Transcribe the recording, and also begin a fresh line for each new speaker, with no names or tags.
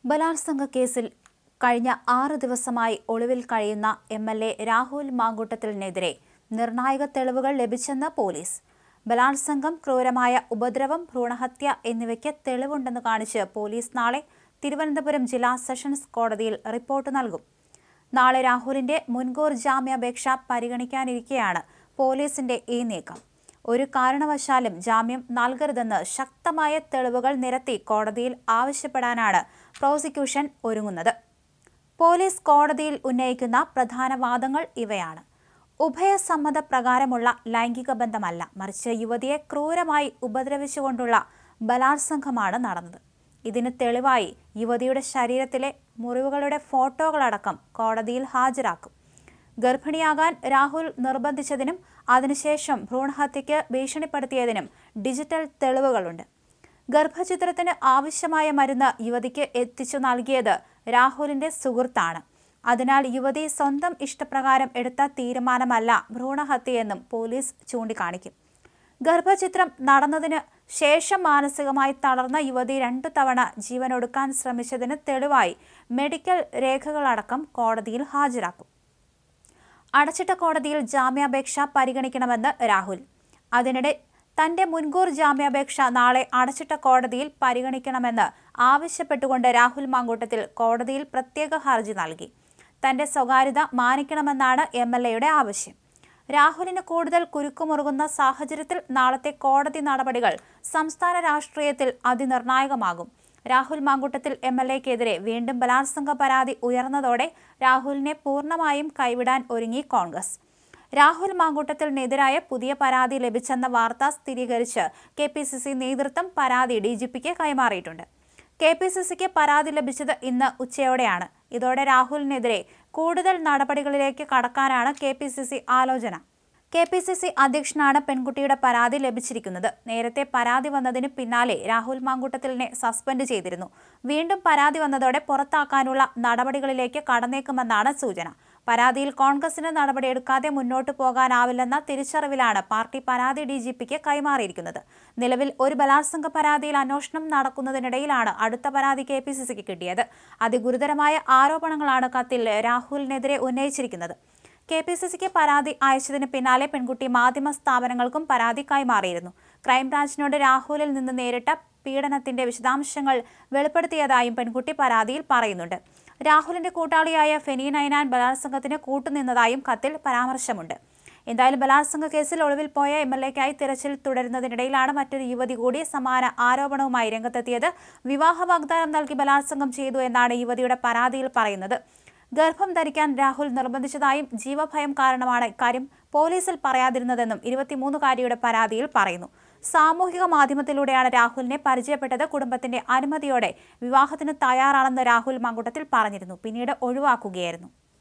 ബലാത്സംഗ കേസിൽ കഴിഞ്ഞ 6 ദിവസമായി ഒളിവിൽ കഴിയുന്ന എം.എൽ.എ. രാഹുൽ മാങ്കൂട്ടത്തിലിനെതിരെ നിർണായക തെളിവുകൾ ലഭിച്ചെന്ന് പോലീസ്. ബലാത്സംഗം, ക്രൂരമായ ഉപദ്രവം, ഭ്രൂണഹത്യ എന്നിവയ്ക്ക് തെളിവുണ്ടെന്ന് കാണിച്ച് പോലീസ് നാളെ തിരുവനന്തപുരം ജില്ലാ സെഷൻസ് കോടതിയിൽ റിപ്പോർട്ട് നൽകും. നാളെ രാഹുലിന്റെ മുൻകൂർ ജാമ്യാപേക്ഷ പരിഗണിക്കാനിരിക്കെയാണ് പോലീസിന്റെ ഈ നീക്കം. ഒരു കാരണവശാലും ജാമ്യം നൽകരുതെന്ന് ശക്തമായ തെളിവുകൾ നിരത്തി കോടതിയിൽ ആവശ്യപ്പെടാനാണ് പ്രോസിക്യൂഷൻ ഒരുങ്ങുന്നത്. പോലീസ് കോടതിയിൽ ഉന്നയിക്കുന്ന പ്രധാന വാദങ്ങൾ ഇവയാണ്. ഉഭയസമ്മതപ്രകാരമുള്ള ലൈംഗിക ബന്ധമല്ല, മറിച്ച് യുവതിയെ ക്രൂരമായി ഉപദ്രവിച്ചുകൊണ്ടുള്ള ബലാത്സംഗമാണ് നടന്നത്. ഇതിന് തെളിവായി യുവതിയുടെ ശരീരത്തിലെ മുറിവുകളുടെ ഫോട്ടോകളടക്കം കോടതിയിൽ ഹാജരാക്കും. ഗർഭിണിയാകാൻ രാഹുൽ നിർബന്ധിച്ചതിനും അതിനുശേഷം ഭ്രൂണഹത്യയ്ക്ക് ഭീഷണിപ്പെടുത്തിയതിനും ഡിജിറ്റൽ തെളിവുകളുണ്ട്. ഗർഭചിത്രത്തിന് ആവശ്യമായ മരുന്ന് യുവതിക്ക് എത്തിച്ചു നൽകിയത് രാഹുലിന്റെ സുഹൃത്താണ്. അതിനാൽ യുവതി സ്വന്തം ഇഷ്ടപ്രകാരം എടുത്ത തീരുമാനമല്ല ഭ്രൂണഹത്യയെന്നും പോലീസ് ചൂണ്ടിക്കാണിക്കും. ഗർഭചിത്രം നടന്നതിന് ശേഷം മാനസികമായി തളർന്ന യുവതി 2 തവണ ജീവനൊടുക്കാൻ ശ്രമിച്ചതിന് തെളിവായി മെഡിക്കൽ രേഖകളടക്കം കോടതിയിൽ ഹാജരാക്കും. അടച്ചിട്ട കോടതിയിൽ ജാമ്യാപേക്ഷ പരിഗണിക്കണമെന്ന് രാഹുൽ. അതിനിടെ തന്റെ മുൻകൂർ ജാമ്യാപേക്ഷ നാളെ അടച്ചിട്ട കോടതിയിൽ പരിഗണിക്കണമെന്ന് ആവശ്യപ്പെട്ടുകൊണ്ട് രാഹുൽ മാങ്കൂട്ടത്തിൽ കോടതിയിൽ പ്രത്യേക ഹർജി നൽകി. തന്റെ സ്വകാര്യത മാനിക്കണമെന്നാണ് എം.എൽ.എയുടെ ആവശ്യം. രാഹുലിന് കൂടുതൽ കുരുക്കുമുറുകുന്ന സാഹചര്യത്തിൽ നാളത്തെ കോടതി നടപടികൾ സംസ്ഥാന രാഷ്ട്രീയത്തിൽ അതിനിർണായകമാകും. രാഹുൽ മാങ്കൂട്ടത്തിൽ എം.എൽ.എക്കെതിരെ വീണ്ടും ബലാത്സംഗ പരാതി ഉയർന്നതോടെ രാഹുലിനെ പൂർണ്ണമായും കൈവിടാൻ ഒരുങ്ങി കോൺഗ്രസ്. രാഹുൽ മാങ്കൂട്ടത്തിനെതിരായ പുതിയ പരാതി ലഭിച്ചെന്ന വാർത്ത സ്ഥിരീകരിച്ച് കെ.പി.സി.സി നേതൃത്വം പരാതി ഡി.ജി.പിക്ക് കൈമാറിയിട്ടുണ്ട്. കെ.പി.സി.സിക്ക് പരാതി ലഭിച്ചത് ഇന്ന് ഉച്ചയോടെയാണ്. ഇതോടെ രാഹുലിനെതിരെ കൂടുതൽ നടപടികളിലേക്ക് കടക്കാനാണ് കെ.പി.സി.സി ആലോചന. കെ.പി.സി.സി അധ്യക്ഷനാണ് പെൺകുട്ടിയുടെ പരാതി ലഭിച്ചിരിക്കുന്നത്. നേരത്തെ പരാതി വന്നതിന് പിന്നാലെ രാഹുൽ മാങ്കൂട്ടത്തിലിനെ സസ്പെൻഡ് ചെയ്തിരുന്നു. വീണ്ടും പരാതി വന്നതോടെ പുറത്താക്കാനുള്ള നടപടികളിലേക്ക് കടന്നേക്കുമെന്നാണ് സൂചന. പരാതിയിൽ കോൺഗ്രസിന് നടപടിയെടുക്കാതെ മുന്നോട്ടു പോകാനാവില്ലെന്ന തിരിച്ചറിവിലാണ് പാർട്ടി പരാതി ഡി.ജി.പിക്ക് കൈമാറിയിരിക്കുന്നത്. നിലവിൽ ഒരു ബലാത്സംഗ പരാതിയിൽ അന്വേഷണം നടക്കുന്നതിനിടയിലാണ് അടുത്ത പരാതി കെ.പി.സി.സിക്ക് കിട്ടിയത്. അതിഗുരുതരമായ ആരോപണങ്ങളാണ് കത്തിൽ രാഹുലിനെതിരെ ഉന്നയിച്ചിരിക്കുന്നത്. കെ.പി.സി.സിക്ക് പരാതി അയച്ചതിന് പിന്നാലെ പെൺകുട്ടി മാധ്യമ സ്ഥാപനങ്ങൾക്കും പരാതി കൈമാറിയിരുന്നു. ക്രൈംബ്രാഞ്ചിനോട് രാഹുലിൽ നിന്ന് നേരിട്ട പീഡനത്തിന്റെ വിശദാംശങ്ങൾ വെളിപ്പെടുത്തിയതായും പെൺകുട്ടി പരാതിയിൽ പറയുന്നുണ്ട്. രാഹുലിന്റെ കൂട്ടാളിയായ ഫെനി നൈനാൻ ബലാത്സംഗത്തിന് കൂട്ടുനിന്നതായും കത്തിൽ പരാമർശമുണ്ട്. എന്തായാലും ബലാത്സംഗ കേസിൽ ഒളിവിൽ പോയ എം.എൽ.എക്കായി തിരച്ചിൽ തുടരുന്നതിനിടയിലാണ് മറ്റൊരു യുവതി കൂടി സമാന ആരോപണവുമായി രംഗത്തെത്തിയത്. വിവാഹ വാഗ്ദാനം നൽകി ബലാത്സംഗം ചെയ്തു എന്നാണ് യുവതിയുടെ പരാതിയിൽ പറയുന്നത്. ഗർഭം ധരിക്കാൻ രാഹുൽ നിർബന്ധിച്ചതായും ജീവഭയം കാരണമാണ് ഇക്കാര്യം പോലീസിൽ പറയാതിരുന്നതെന്നും 23-കാരിയുടെ പരാതിയിൽ പറയുന്നു. സാമൂഹിക മാധ്യമത്തിലൂടെയാണ് രാഹുലിനെ പരിചയപ്പെട്ടത്. കുടുംബത്തിന്റെ അനുമതിയോടെ വിവാഹത്തിന് തയ്യാറാണെന്ന് രാഹുൽ മാങ്കൂട്ടത്തിൽ പറഞ്ഞിരുന്നു. പിന്നീട് ഒഴിവാക്കുകയായിരുന്നു.